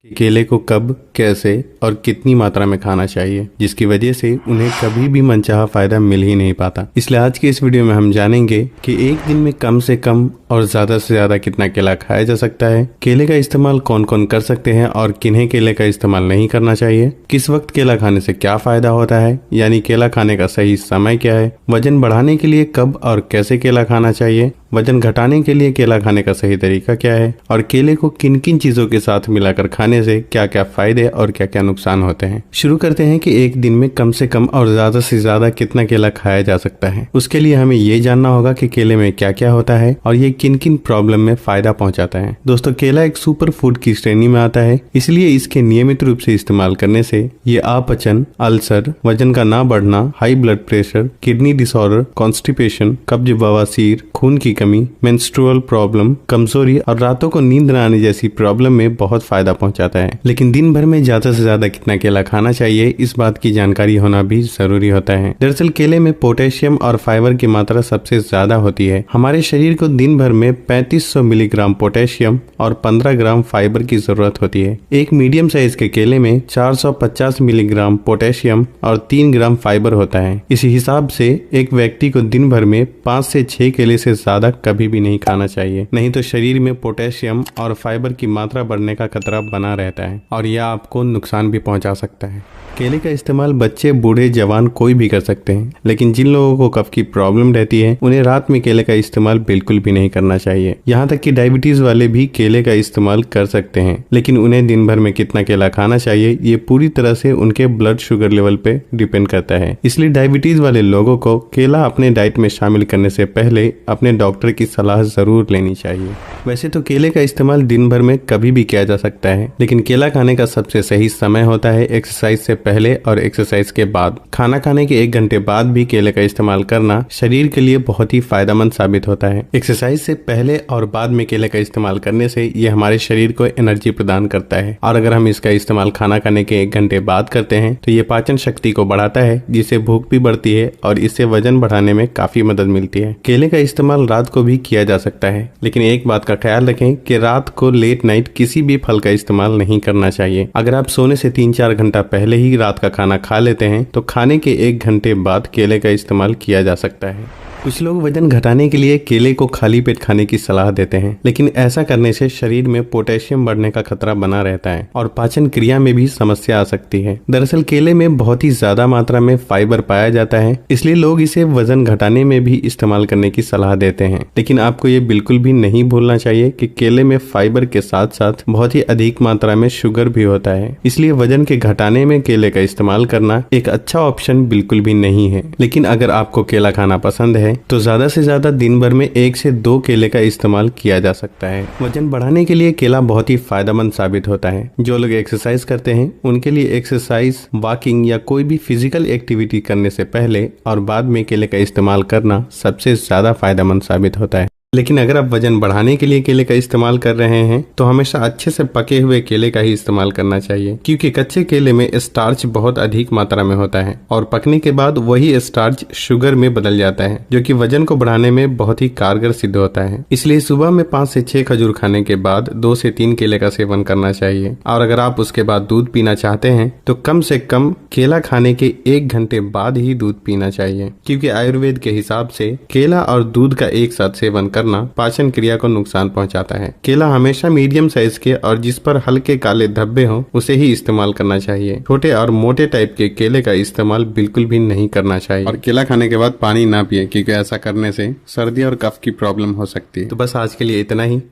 केले को कब, कैसे और कितनी मात्रा में खाना चाहिए, जिसकी वजह से उन्हें कभी भी मनचाहा फायदा मिल ही नहीं पाता। इसलिए आज की इस वीडियो में हम जानेंगे कि एक दिन में कम से कम और ज्यादा से ज्यादा कितना केला खाया जा सकता है, केले का इस्तेमाल कौन कौन कर सकते हैं और किन्हें केले का इस्तेमाल नहीं करना चाहिए, किस वक्त केला खाने से क्या फायदा होता है, यानी केला खाने का सही समय क्या है, वजन बढ़ाने के लिए कब और कैसे केला खाना चाहिए, वजन घटाने के लिए केला खाने का सही तरीका क्या है और केले को किन किन चीजों के साथ मिलाकर खाने से क्या क्या फायदे और क्या क्या नुकसान होते हैं। शुरू करते हैं कि एक दिन में कम से कम और ज्यादा से ज्यादा कितना केला खाया जा सकता है। उसके लिए हमें ये जानना होगा कि केले में क्या क्या होता है और ये किन किन प्रॉब्लम में फायदा पहुंचाता है। दोस्तों, केला एक सुपर फूड की श्रेणी में आता है, इसलिए इसके नियमित रूप से इस्तेमाल करने से ये अपचन, अल्सर, वजन का ना बढ़ना, high blood pressure, kidney disorder, constipation, कब्ज, बवासीर, खून की कमी, मेंस्ट्रुअल प्रॉब्लम, कमजोरी और रातों को नींद न आने जैसी प्रॉब्लम में बहुत फायदा पहुंचाता है। लेकिन दिन भर में ज्यादा से ज्यादा कितना केला खाना चाहिए, इस बात की जानकारी होना भी जरूरी होता है। दरअसल केले में पोटेशियम और फाइबर की मात्रा सबसे ज्यादा होती है। हमारे शरीर को दिन भर में 3500 मिलीग्राम पोटेशियम और 15 ग्राम फाइबर की जरूरत होती है। एक मीडियम साइज के केले में 450 मिलीग्राम पोटेशियम और 3 ग्राम फाइबर होता है। इस हिसाब से एक व्यक्ति को दिन भर में 5 से 6 केले से ज्यादा कभी भी नहीं खाना चाहिए, नहीं तो शरीर में पोटेशियम और फाइबर की मात्रा बढ़ने का खतरा बना रहता है और यह आपको नुकसान भी पहुंचा सकता है। केले का इस्तेमाल बच्चे, बूढ़े, जवान कोई भी कर सकते हैं, लेकिन जिन लोगों को कफ की प्रॉब्लम रहती है उन्हें रात में केले का इस्तेमाल बिल्कुल भी नहीं करना चाहिए। यहाँ तक कि डायबिटीज वाले भी केले का इस्तेमाल कर सकते हैं, लेकिन उन्हें दिन भर में कितना केला खाना चाहिए ये पूरी तरह से उनके ब्लड शुगर लेवल पे डिपेंड करता है। इसलिए डायबिटीज वाले लोगों को केला अपने डाइट में शामिल करने से पहले अपने डॉक्टर की सलाह जरूर लेनी चाहिए। वैसे तो केले का इस्तेमाल दिन भर में कभी भी किया जा सकता है, लेकिन केला खाने का सबसे सही समय होता है एक्सरसाइज से पहले और एक्सरसाइज के बाद। खाना खाने के 1 घंटे बाद भी केले का इस्तेमाल करना शरीर के लिए बहुत ही फायदेमंद साबित होता है। एक्सरसाइज से पहले और बाद में केले का इस्तेमाल करने से ये हमारे शरीर को एनर्जी प्रदान करता है, और अगर हम इसका इस्तेमाल खाना खाने के 1 घंटे बाद करते हैं तो ये पाचन शक्ति को बढ़ाता है, जिससे भूख भी बढ़ती है और इससे वजन बढ़ाने में काफी मदद मिलती है। केले का इस्तेमाल रात को भी किया जा सकता है, लेकिन एक बात का ख्याल रखें कि रात को लेट नाइट किसी भी फल का इस्तेमाल नहीं करना चाहिए। अगर आप सोने से 3-4 घंटा पहले ही रात का खाना खा लेते हैं तो खाने के 1 घंटे बाद केले का इस्तेमाल किया जा सकता है। कुछ लोग वजन घटाने के लिए केले को खाली पेट खाने की सलाह देते हैं, लेकिन ऐसा करने से शरीर में पोटेशियम बढ़ने का खतरा बना रहता है और पाचन क्रिया में भी समस्या आ सकती है। दरअसल केले में बहुत ही ज्यादा मात्रा में फाइबर पाया जाता है, इसलिए लोग इसे वजन घटाने में भी इस्तेमाल करने की सलाह देते हैं। लेकिन आपको ये बिल्कुल भी नहीं भूलना चाहिए कि केले में फाइबर के साथ साथ बहुत ही अधिक मात्रा में शुगर भी होता है, इसलिए वजन के घटाने में केले का इस्तेमाल करना एक अच्छा ऑप्शन बिल्कुल भी नहीं है। लेकिन अगर आपको केला खाना पसंद है तो ज्यादा से ज्यादा दिन भर में 1 से 2 केले का इस्तेमाल किया जा सकता है। वजन बढ़ाने के लिए केला बहुत ही फायदेमंद साबित होता है। जो लोग एक्सरसाइज करते हैं उनके लिए एक्सरसाइज, वॉकिंग या कोई भी फिजिकल एक्टिविटी करने से पहले और बाद में केले का इस्तेमाल करना सबसे ज्यादा फायदेमंद साबित होता है। लेकिन अगर आप वजन बढ़ाने के लिए केले का इस्तेमाल कर रहे हैं तो हमेशा अच्छे से पके हुए केले का ही इस्तेमाल करना चाहिए, क्योंकि कच्चे केले में स्टार्च बहुत अधिक मात्रा में होता है और पकने के बाद वही स्टार्च शुगर में बदल जाता है, जो कि वजन को बढ़ाने में बहुत ही कारगर सिद्ध होता है। इसलिए सुबह में 5 से 6 खजूर खाने के बाद 2 से 3 केले का सेवन करना चाहिए, और अगर आप उसके बाद दूध पीना चाहते हैं तो कम से कम केला खाने के 1 घंटे बाद ही दूध पीना चाहिए, क्योंकि आयुर्वेद के हिसाब से केला और दूध का एक साथ सेवन पाचन क्रिया को नुकसान पहुंचाता है। केला हमेशा मीडियम साइज के और जिस पर हल्के काले धब्बे हों उसे ही इस्तेमाल करना चाहिए। छोटे और मोटे टाइप के केले का इस्तेमाल बिल्कुल भी नहीं करना चाहिए, और केला खाने के बाद पानी ना पिए, क्योंकि ऐसा करने से सर्दी और कफ की प्रॉब्लम हो सकती है। तो बस आज के लिए इतना ही।